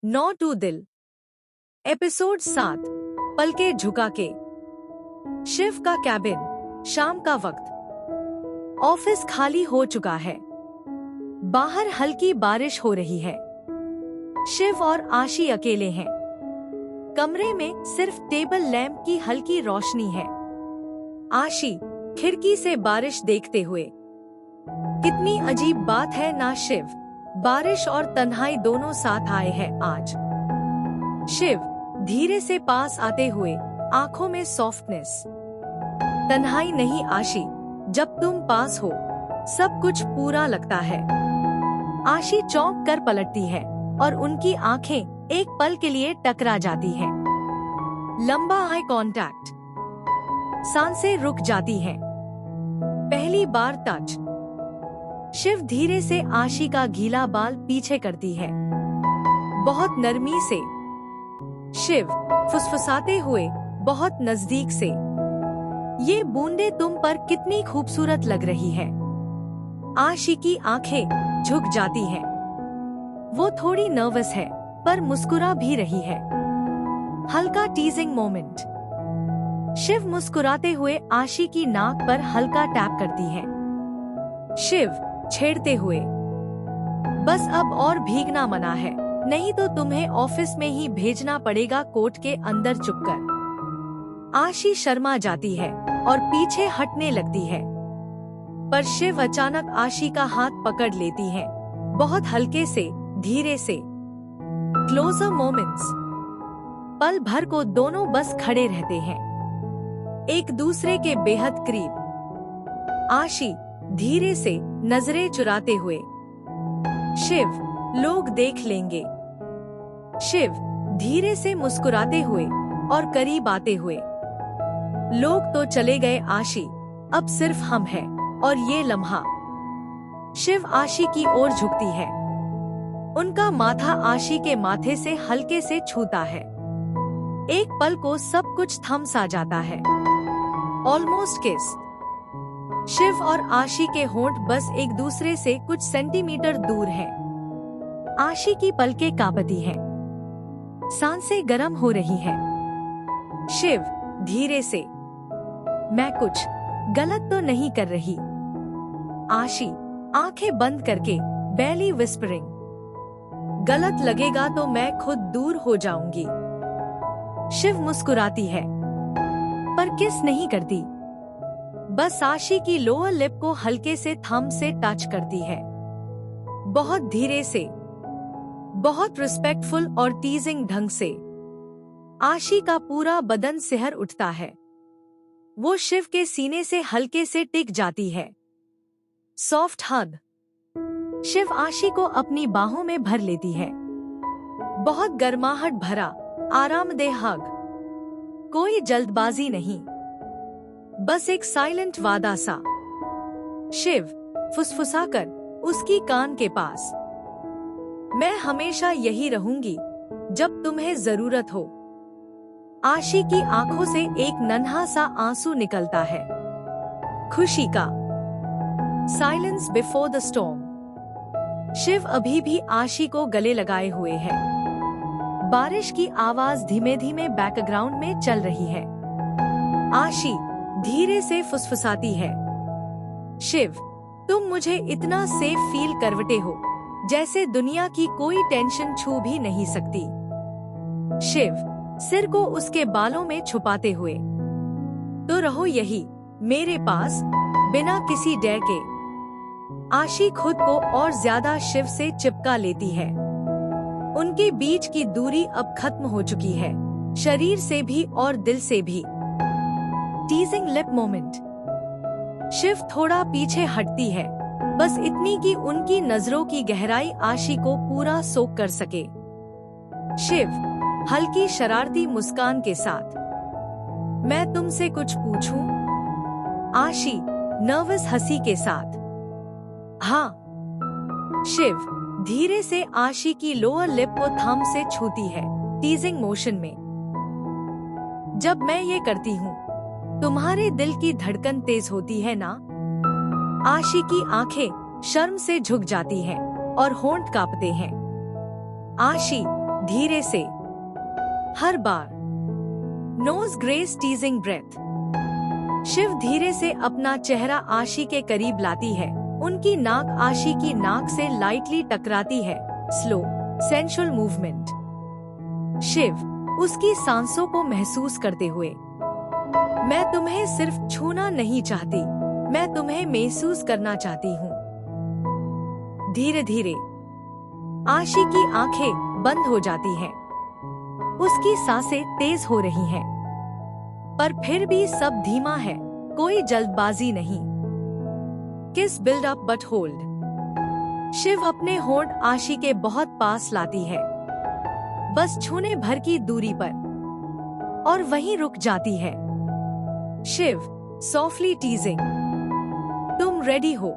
नौ to दिल। Episode 7। पलके झुका के। शिव का कैबिन। शाम का वक्त। ऑफिस खाली हो चुका है। बाहर हल्की बारिश हो रही है। शिव और आशी अकेले हैं। कमरे में सिर्फ टेबल लैंप की हल्की रोशनी है। आशी खिड़की से बारिश देखते हुए। कितनी अजीब बात है ना शिव, बारिश और तन्हाई दोनों साथ आए हैं आज। शिव धीरे से पास आते हुए, आंखों में सॉफ्टनेस। तन्हाई नहीं आशी, जब तुम पास हो सब कुछ पूरा लगता है। आशी चौंक कर पलटती है और उनकी आंखें एक पल के लिए टकरा जाती हैं। लंबा आई कांटेक्ट। सांसें रुक जाती हैं। पहली बार टच। शिव धीरे से आशी का गीला बाल पीछे करती है, बहुत नरमी से। शिव फुसफुसाते हुए बहुत नजदीक से। ये बूंदे तुम पर कितनी खूबसूरत लग रही है। आशी की आंखें झुक जाती हैं। वो थोड़ी नर्वस है पर मुस्कुरा भी रही है। हल्का टीजिंग मोमेंट। शिव मुस्कुराते हुए आशी की नाक पर हल्का टैप करती है। शिव छेड़ते हुए, बस अब और भीगना मना है, नहीं तो तुम्हें ऑफिस में ही भेजना पड़ेगा कोट के अंदर चुपकर। आशी शर्मा जाती है और पीछे हटने लगती है, पर शिव अचानक आशी का हाथ पकड़ लेती है, बहुत हल्के से, धीरे से। Closer moments. पल भर को दोनों बस खड़े रहते हैं, एक दूसरे के बेहद करीब। आशी धीरे से नजरें चुराते हुए। शिव लोग देख लेंगे। शिव धीरे से मुस्कुराते हुए और करीब आते हुए। लोग तो चले गए आशी, अब सिर्फ हम हैं और ये लम्हा। शिव आशी की ओर झुकती है। उनका माथा आशी के माथे से हल्के से छूता है। एक पल को सब कुछ थम सा जाता है। ऑलमोस्ट किस। शिव और आशी के होंठ बस एक दूसरे से कुछ सेंटीमीटर दूर हैं। आशी की पलकें कांपती हैं। सांसें गर्म हो रही हैं। शिव धीरे से, मैं कुछ गलत तो नहीं कर रही। आशी आंखें बंद करके बैली विस्परिंग, गलत लगेगा तो मैं खुद दूर हो जाऊंगी। शिव मुस्कुराती है पर किस नहीं करती, बस आशी की लोअर लिप को हल्के से थंब से टच करती है, बहुत धीरे से, बहुत रिस्पेक्टफुल और टीजिंग ढंग से। आशी का पूरा बदन सिहर उठता है। वो शिव के सीने से हल्के से टिक जाती है। सॉफ्ट हग। शिव आशी को अपनी बाहों में भर लेती है, बहुत गर्माहट भरा, आरामदेह हग। कोई जल्दबाजी नहीं, बस एक साइलेंट वादा सा। शिव फुसफुसाकर उसकी कान के पास, मैं हमेशा यही रहूंगी जब तुम्हें जरूरत हो। आशी की आंखों से एक नन्हा सा आंसू निकलता है, खुशी का। Silence before the storm. Shiv अभी भी आशी को गले लगाए हुए है। बारिश की आवाज धीमे धीमे बैकग्राउंड में चल रही है। आशी धीरे से फुसफुसाती है, शिव तुम मुझे इतना सेफ फील करवते हो, जैसे दुनिया की कोई टेंशन छू भी नहीं सकती। शिव सिर को उसके बालों में छुपाते हुए, तो रहो यही मेरे पास, बिना किसी डर के। आशी खुद को और ज्यादा शिव से चिपका लेती है। उनके बीच की दूरी अब खत्म हो चुकी है, शरीर से भी और दिल से भी। टीजिंग लिप मोमेंट। शिव थोड़ा पीछे हटती है, बस इतनी कि उनकी नजरों की गहराई आशी को पूरा सोख कर सके। शिव हल्की शरारती मुस्कान के साथ, मैं तुमसे कुछ पूछूं? आशी नर्वस हंसी के साथ, हाँ। शिव धीरे से आशी की लोअर लिप को थंब से छूती है, टीजिंग मोशन में। जब मैं ये करती हूँ तुम्हारे दिल की धड़कन तेज होती है ना? आशी की आंखें शर्म से झुक जाती हैं और होंठ कांपते हैं। आशी धीरे से, हर बार। Nose grace teasing breath. शिव धीरे से अपना चेहरा आशी के करीब लाती है। उनकी नाक आशी की नाक से लाइटली टकराती है। Slow sensual movement. शिव उसकी सांसों को महसूस करते हुए, मैं तुम्हें सिर्फ छूना नहीं चाहती, मैं तुम्हें महसूस करना चाहती हूँ। धीरे धीरे आशी की आंखें बंद हो जाती हैं। उसकी सांसें तेज हो रही हैं, पर फिर भी सब धीमा है, कोई जल्दबाजी नहीं। Kiss build up but hold. Shiv अपने होंठ आशी के बहुत पास लाती है, बस छूने भर की दूरी पर, और वहीं रुक जाती है। शिव सॉफ्टली टीजिंग, तुम रेडी हो।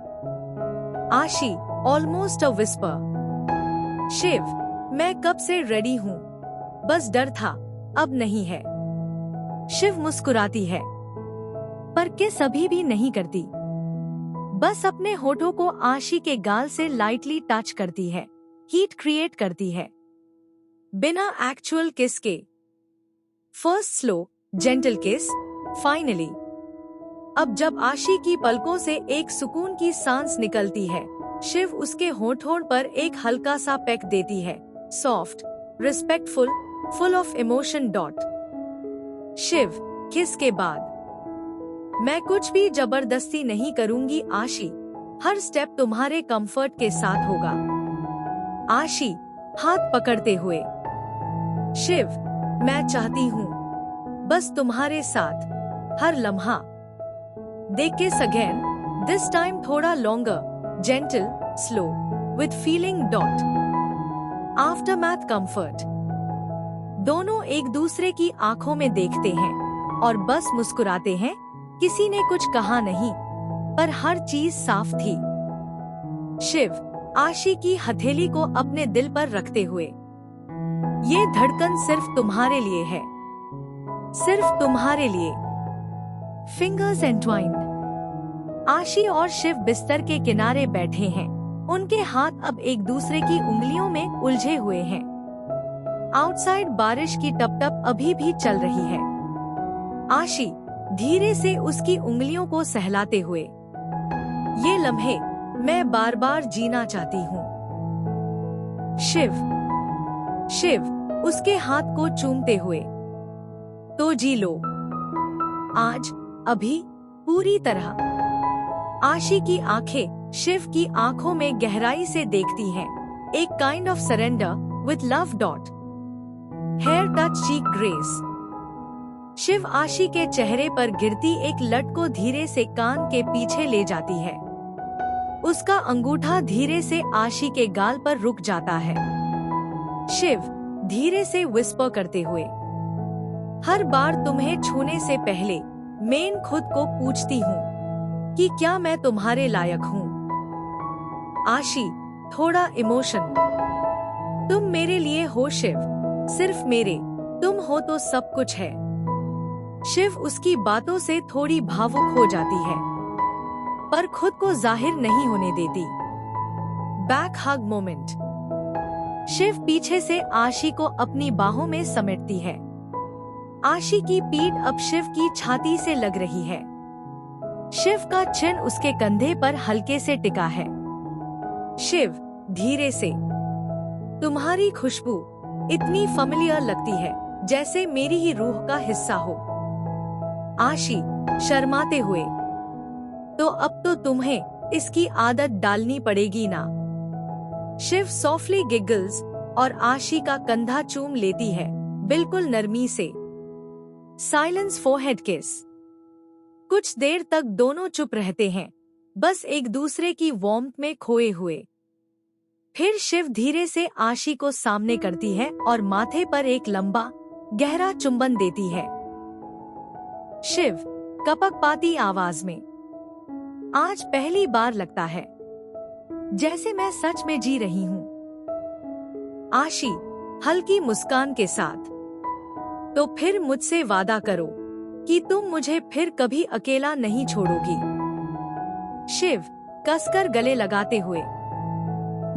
आशी ऑलमोस्ट अ विस्पर। शिव मैं कब से रेडी हूँ, बस डर था, अब नहीं है। शिव मुस्कुराती है, पर किस अभी भी नहीं करती, बस अपने होठों को आशी के गाल से लाइटली टच करती है, हीट क्रिएट करती है, बिना एक्चुअल किस के। फर्स्ट स्लो जेंटल किस, फाइनली। अब जब आशी की पलकों से एक सुकून की सांस निकलती है, शिव उसके होठों पर एक हल्का सा पेक देती है। Soft, respectful, full of emotion dot. Shiv kiss के बाद, मैं कुछ भी जबरदस्ती नहीं करूंगी आशी, हर स्टेप तुम्हारे कंफर्ट के साथ होगा। आशी हाथ पकड़ते हुए, शिव मैं चाहती हूँ बस तुम्हारे साथ हर लम्हा। दे किस अगेन, दिस टाइम थोड़ा longer, gentle, slow, with feeling dot. Aftermath comfort. दोनों एक दूसरे की आंखों में देखते हैं और बस मुस्कुराते हैं। किसी ने कुछ कहा नहीं, पर हर चीज साफ थी। शिव आशी की हथेली को अपने दिल पर रखते हुए, ये धड़कन सिर्फ तुम्हारे लिए है, सिर्फ तुम्हारे लिए। फिंगर्स एंटवाइंड। आशी और शिव बिस्तर के किनारे बैठे हैं। उनके हाथ अब एक दूसरे की उंगलियों में उलझे हुए हैं। आउटसाइड बारिश की टप-टप अभी भी चल रही है। आशी धीरे से उसकी उंगलियों को सहलाते हुए, ये लम्हे मैं बार बार जीना चाहती हूँ। शिव उसके हाथ को चूमते हुए, तो जी लो आज, अभी, पूरी तरह। आशी की आंखें शिव की आंखों में गहराई से देखती हैं। एक kind of surrender with love dot. Hair touch cheek grace. Shiv Aashi के चेहरे पर गिरती एक लट को धीरे से कान के पीछे ले जाती है। उसका अंगूठा धीरे से आशी के गाल पर रुक जाता है। शिव धीरे से विस्पर करते हुए, हर बार तुम्हें छूने से पहले मैं खुद को पूछती हूँ कि क्या मैं तुम्हारे लायक हूँ। आशी थोड़ा इमोशन, तुम मेरे लिए हो शिव, सिर्फ मेरे, तुम हो तो सब कुछ है। शिव उसकी बातों से थोड़ी भावुक हो जाती है, पर खुद को जाहिर नहीं होने देती। बैक हग मोमेंट। शिव पीछे से आशी को अपनी बाहों में समेटती है। आशी की पीठ अब शिव की छाती से लग रही है। शिव का चिन उसके कंधे पर हल्के से टिका है। शिव धीरे से, तुम्हारी खुशबू इतनी फेमिलियर लगती है, जैसे मेरी ही रूह का हिस्सा हो। आशी शर्माते हुए, तो अब तो तुम्हें इसकी आदत डालनी पड़ेगी ना। शिव सॉफ्टली गिगल्स और आशी का कंधा चूम लेती है, बिल्कुल नरमी से। साइलेंस फोरहेड किस। कुछ देर तक दोनों चुप रहते हैं, बस एक दूसरे की वार्मथ में खोए हुए। फिर शिव धीरे से आशी को सामने करती है और माथे पर एक लंबा, गहरा चुंबन देती है। शिव कपकपाती आवाज में, आज पहली बार लगता है जैसे मैं सच में जी रही हूँ। आशी हल्की मुस्कान के साथ, तो फिर मुझसे वादा करो कि तुम मुझे फिर कभी अकेला नहीं छोड़ोगी। शिव कसकर गले लगाते हुए,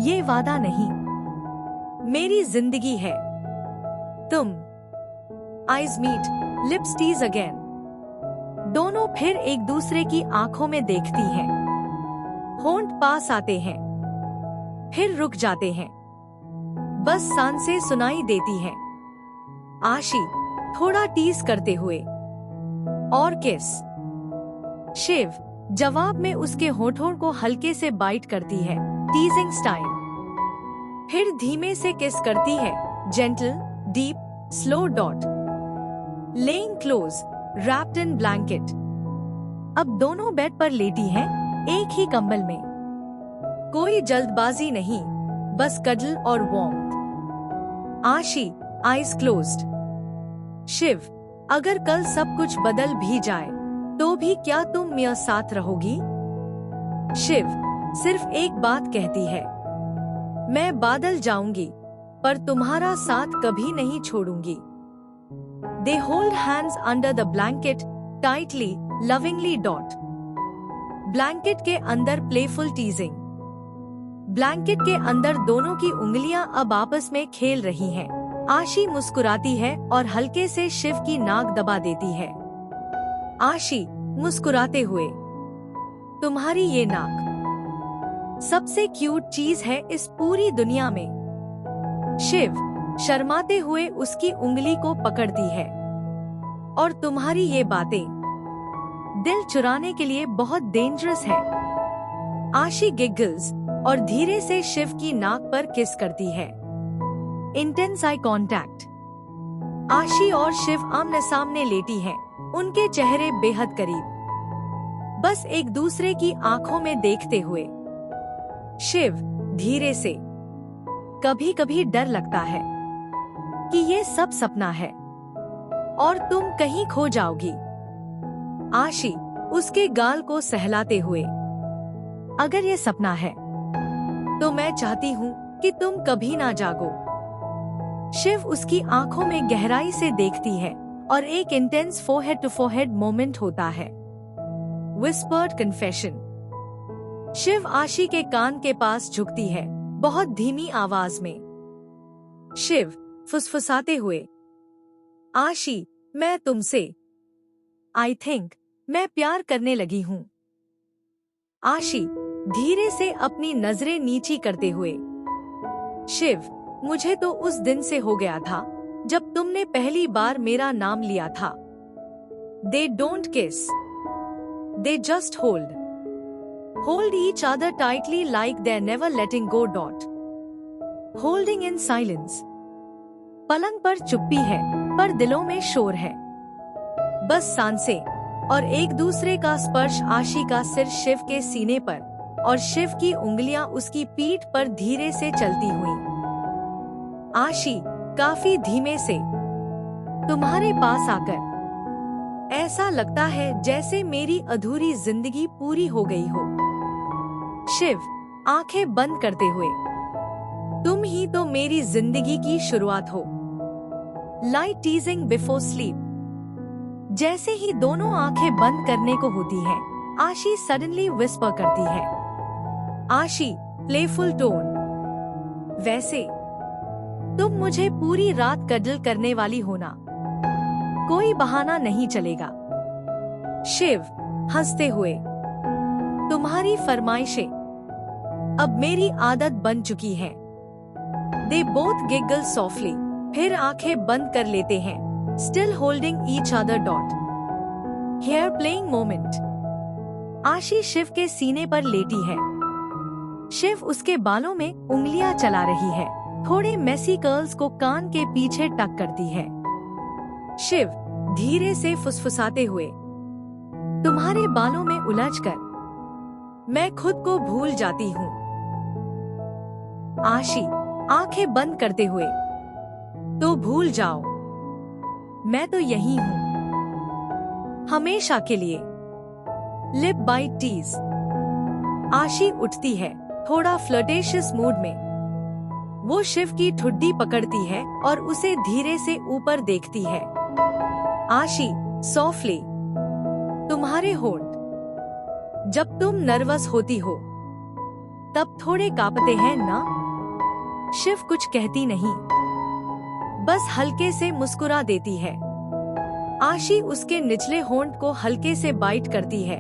ये वादा नहीं, मेरी जिंदगी है, तुम। Eyes meet, lips tease again. दोनों फिर एक दूसरे की आंखों में देखती हैं। होंठ पास आते हैं, फिर रुक जाते हैं। बस सांसें सुनाई देती हैं। आशी थोड़ा टीज करते हुए, और किस। शिव जवाब में उसके होठों को हल्के से बाइट करती है, टीजिंग स्टाइल। फिर धीमे से किस करती है, gentle, deep, slow dot. Laying close, wrapped in blanket. अब दोनों बेड पर लेटी हैं, एक ही कंबल में। कोई जल्दबाजी नहीं, बस कडल और वार्मथ। आशी आईज क्लोज्ड। शिव, अगर कल सब कुछ बदल भी जाए तो भी क्या तुम मेरे साथ रहोगी? शिव सिर्फ एक बात कहती है, मैं बादल जाऊंगी पर तुम्हारा साथ कभी नहीं छोड़ूंगी। They hold hands under the blanket, tightly, lovingly dot. Blanket के अंदर प्लेफुल टीजिंग। ब्लैंकेट के अंदर दोनों की उंगलियां अब आपस में खेल रही हैं। आशी मुस्कुराती है और हल्के से शिव की नाक दबा देती है। आशी मुस्कुराते हुए, तुम्हारी ये नाक सबसे क्यूट चीज है इस पूरी दुनिया में। शिव शर्माते हुए उसकी उंगली को पकड़ती है। और तुम्हारी ये बातें दिल चुराने के लिए बहुत डेंजरस है। आशी गिगल्स और धीरे से शिव की नाक पर किस करती है। Intense eye contact. आशी और शिव आमने सामने लेटी हैं, उनके चेहरे बेहद करीब, बस एक दूसरे की आंखों में देखते हुए। शिव धीरे से, कभी कभी डर लगता है कि ये सब सपना है और तुम कहीं खो जाओगी। आशी उसके गाल को सहलाते हुए, अगर ये सपना है तो मैं चाहती हूँ कि तुम कभी ना जागो। शिव उसकी आंखों में गहराई से देखती है और एक intense forehead to forehead moment होता है। Whispered confession. शिव आशी के कान के पास झुकती है, बहुत धीमी आवाज में। शिव फुसफुसाते हुए, आशी मैं तुमसे आई थिंक मैं प्यार करने लगी हूँ। आशी धीरे से अपनी नजरें नीची करते हुए, शिव मुझे तो उस दिन से हो गया था जब तुमने पहली बार मेरा नाम लिया था। They don't kiss. They just hold. Hold each other tightly like they're never letting go. Holding in silence. पलंग पर चुप्पी है, पर दिलों में शोर है। बस सांसें और एक दूसरे का स्पर्श। आशी का सिर शिव के सीने पर और शिव की उंगलियां उसकी पीठ पर धीरे से चलती हुई। आशी काफी धीमे से, तुम्हारे पास आकर ऐसा लगता है जैसे मेरी अधूरी जिंदगी पूरी हो गई हो। शिव आंखें बंद करते हुए, तुम ही तो मेरी जिंदगी की शुरुआत हो। Light टीजिंग before sleep. जैसे ही दोनों आंखें बंद करने को होती हैं, आशी सडनली विस्पर करती है। आशी प्लेफुल टोन, वैसे तुम मुझे पूरी रात कडल करने वाली हो ना, कोई बहाना नहीं चलेगा। शिव हंसते हुए, तुम्हारी फरमाइशें अब मेरी आदत बन चुकी हैं। They both giggle softly, फिर आंखें बंद कर लेते हैं, still holding each other. Hair playing moment. आशी शिव के सीने पर लेटी है। शिव उसके बालों में उंगलियां चला रही है, थोड़े मेसी कर्ल्स को कान के पीछे टक करती है। शिव धीरे से फुसफुसाते हुए, तुम्हारे बालों में उलझकर मैं खुद को भूल जाती हूँ। आशी आंखें बंद करते हुए, तो भूल जाओ, मैं तो यही हूँ हमेशा के लिए। Lip bite tease. आशी उठती है, थोड़ा फ्लर्टेशियस मूड में। वो शिव की ठुड्डी पकड़ती है और उसे धीरे से ऊपर देखती है। आशी सॉफ्टली, तुम्हारे होंठ जब तुम नर्वस होती हो तब थोड़े कांपते हैं ना? शिव कुछ कहती नहीं, बस हल्के से मुस्कुरा देती है। आशी उसके निचले होंठ को हल्के से बाइट करती है,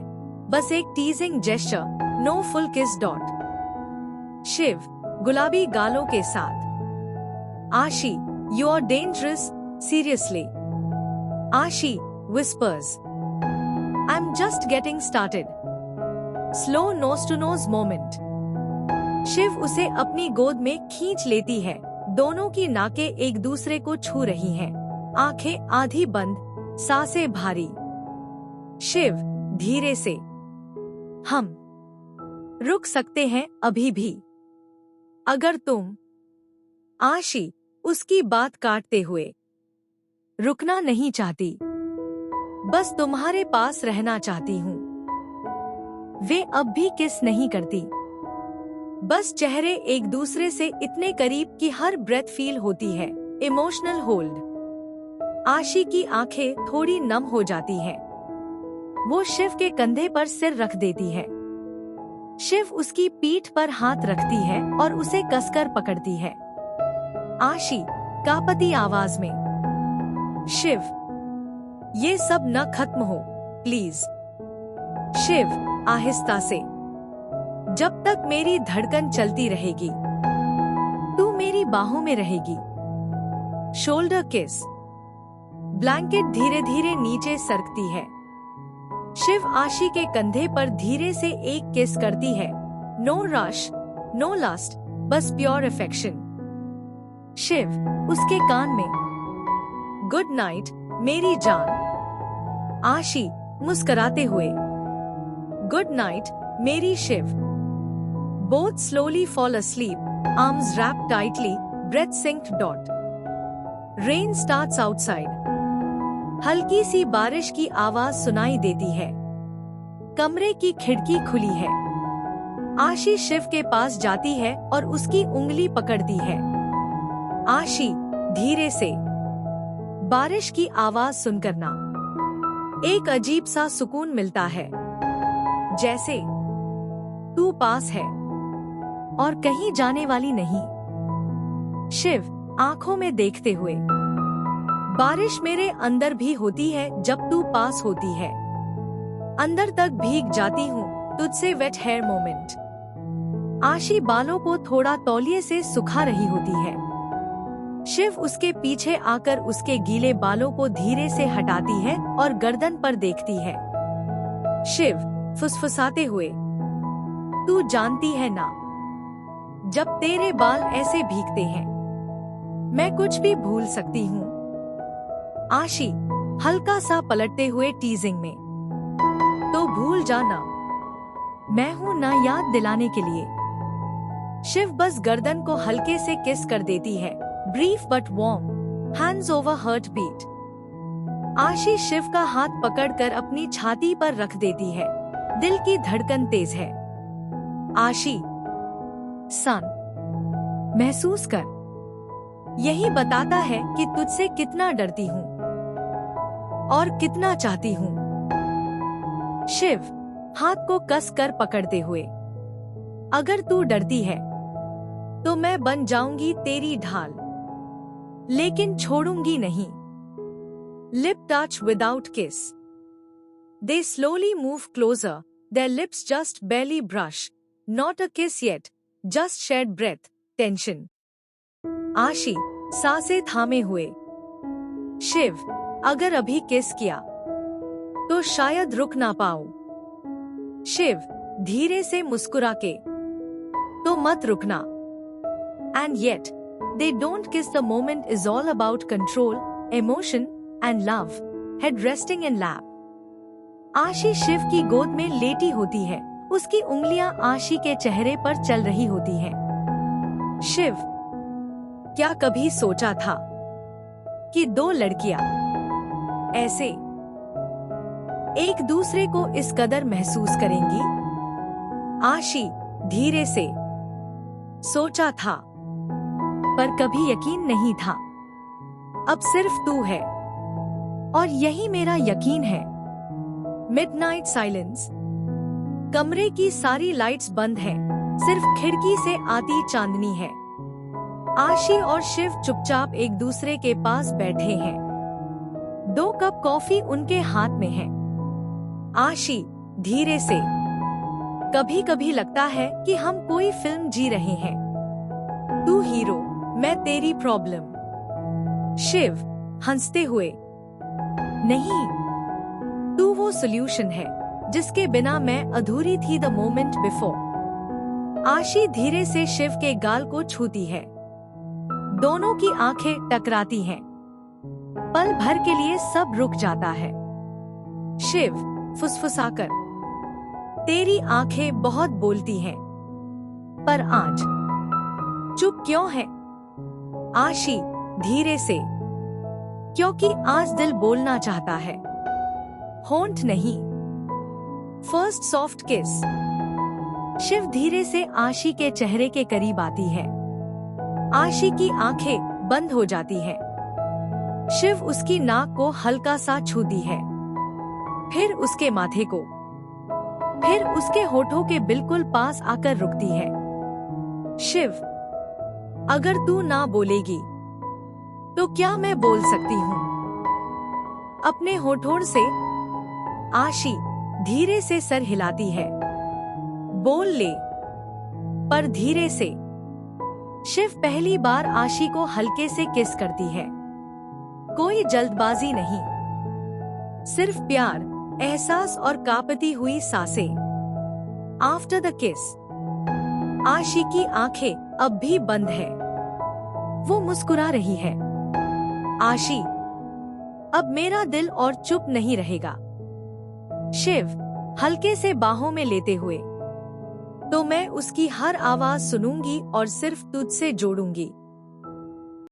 बस एक टीजिंग जेस्चर, नो फुल किस डॉट। शिव गुलाबी गालों के साथ, आशी यू आर डेंजरस, सीरियसली। आशी whispers, I'm just getting started. Slow nose to nose moment. Shiv उसे अपनी गोद में खींच लेती है। दोनों की नाकें एक दूसरे को छू रही हैं। आंखें आधी बंद, सांसें भारी। शिव धीरे से, हम रुक सकते हैं अभी भी, अगर तुम। आशी उसकी बात काटते हुए, रुकना नहीं चाहती, बस तुम्हारे पास रहना चाहती हूँ। वे अब भी किस नहीं करती, बस चेहरे एक दूसरे से इतने करीब कि हर ब्रेथ फील होती है। Emotional hold. आशी की आंखें थोड़ी नम हो जाती हैं। वो शिव के कंधे पर सिर रख देती है। शिव उसकी पीठ पर हाथ रखती है और उसे कसकर पकड़ती है। आशी कांपती आवाज में, शिव ये सब न खत्म हो प्लीज। शिव आहिस्ता से, जब तक मेरी धड़कन चलती रहेगी, तू मेरी बाहों में रहेगी। शोल्डर किस। ब्लैंकेट धीरे धीरे नीचे सरकती है। शिव आशी के कंधे पर धीरे से एक किस करती है। नो रश, नो लस्ट, बस प्योर अफेक्शन। शिव उसके कान में, गुड नाइट मेरी जान। आशी मुस्कुराते हुए, गुड नाइट मेरी Shiv. Both slowly fall asleep, arms wrapped tightly, breath synced dot. Rain starts outside. हल्की सी बारिश की आवाज सुनाई देती है। कमरे की खिड़की खुली है। आशी शिव के पास जाती है और उसकी उंगली पकड़ती है। आशी धीरे से, बारिश की आवाज सुनकर ना एक अजीब सा सुकून मिलता है, जैसे तू पास है और कहीं जाने वाली नहीं। शिव आंखों में देखते हुए, बारिश मेरे अंदर भी होती है जब तू पास होती है। अंदर तक भीग जाती हूँ तुझसे वेट हेयर मोमेंट। आशी बालों को थोड़ा तौलिए से सुखा रही होती है। शिव उसके पीछे आकर उसके गीले बालों को धीरे से हटाती है और गर्दन पर देखती है। शिव फुसफुसाते हुए, तू जानती है ना, जब तेरे बाल ऐसे भीगते हैं, मैं कुछ भी भूल सकती हूँ। आशी हल्का सा पलटते हुए टीजिंग में, तो भूल जाना, मैं हूँ ना याद दिलाने के लिए। शिव बस गर्दन को हल्के से किस कर देती है। Brief but warm, hands over heart beat. Aashi Shiv का हाथ पकड़कर अपनी छाती पर रख देती है। दिल की धड़कन तेज है। आशी सन, महसूस कर, यही बताता है कि तुझसे कितना डरती हूँ और कितना चाहती हूँ। शिव हाथ को कस कर पकड़ते हुए, अगर तू डरती है तो मैं बन जाऊंगी तेरी ढाल, लेकिन छोड़ूंगी नहीं। Lip touch without kiss. They slowly move closer, their lips just barely brush. Not a kiss yet, just shared breath, tension. आशी सांसें थामे हुए। शिव अगर अभी किस किया तो शायद रुक ना पाऊं। शिव धीरे से मुस्कुरा के, तो मत रुकना। And yet, they don't kiss. The moment is all about control, emotion, and love. Head resting in lap. आशी शिव की गोद में लेटी होती है। उसकी उंगलियां आशी के चेहरे पर चल रही होती हैं। शिव, क्या कभी सोचा था कि दो लड़कियां ऐसे एक दूसरे को इस कदर महसूस करेंगी? आशी धीरे से, सोचा था, पर कभी यकीन नहीं था। अब सिर्फ तू है और यही मेरा यकीन है। Midnight silence. कमरे की सारी लाइट्स बंद हैं, सिर्फ खिड़की से आती चांदनी है। आशी और शिव चुपचाप एक दूसरे के पास बैठे हैं। 2 कप कॉफी उनके हाथ में है। आशी धीरे से, कभी कभी लगता है कि हम कोई फिल्म जी रहे हैं। तू हीरो, मैं तेरी प्रॉब्लम। शिव हंसते हुए, नहीं, तू वो सॉल्यूशन है जिसके बिना मैं अधूरी थी द मोमेंट बिफोर। आशी धीरे से शिव के गाल को छूती है। दोनों की आंखें टकराती हैं। पल भर के लिए सब रुक जाता है। शिव फुसफुसाकर, तेरी आंखें बहुत बोलती हैं, पर आज चुप क्यों है? आशी धीरे से, क्योंकि आज दिल बोलना चाहता है, होंठ नहीं। फर्स्ट सॉफ्ट किस। शिव धीरे से आशी के चेहरे के करीब आती है। आशी की आंखें बंद हो जाती हैं। शिव उसकी नाक को हल्का सा छूती है, फिर उसके माथे को, फिर उसके होठों के बिल्कुल पास आकर रुकती है। शिव, अगर तू ना बोलेगी तो क्या मैं बोल सकती हूँ? अपने होठों से। आशी धीरे से सर हिलाती है। बोल ले, पर धीरे से। शिव पहली बार आशी को हल्के से किस करती है। कोई जल्दबाजी नहीं, सिर्फ प्यार, एहसास और कांपती हुई सांसें। आफ्टर द किस, आशी की आंखें अब भी बंद है। वो मुस्कुरा रही है। आशी, अब मेरा दिल और चुप नहीं रहेगा। शिव हल्के से बाहों में लेते हुए, तो मैं उसकी हर आवाज सुनूंगी और सिर्फ तुझसे जोड़ूंगी।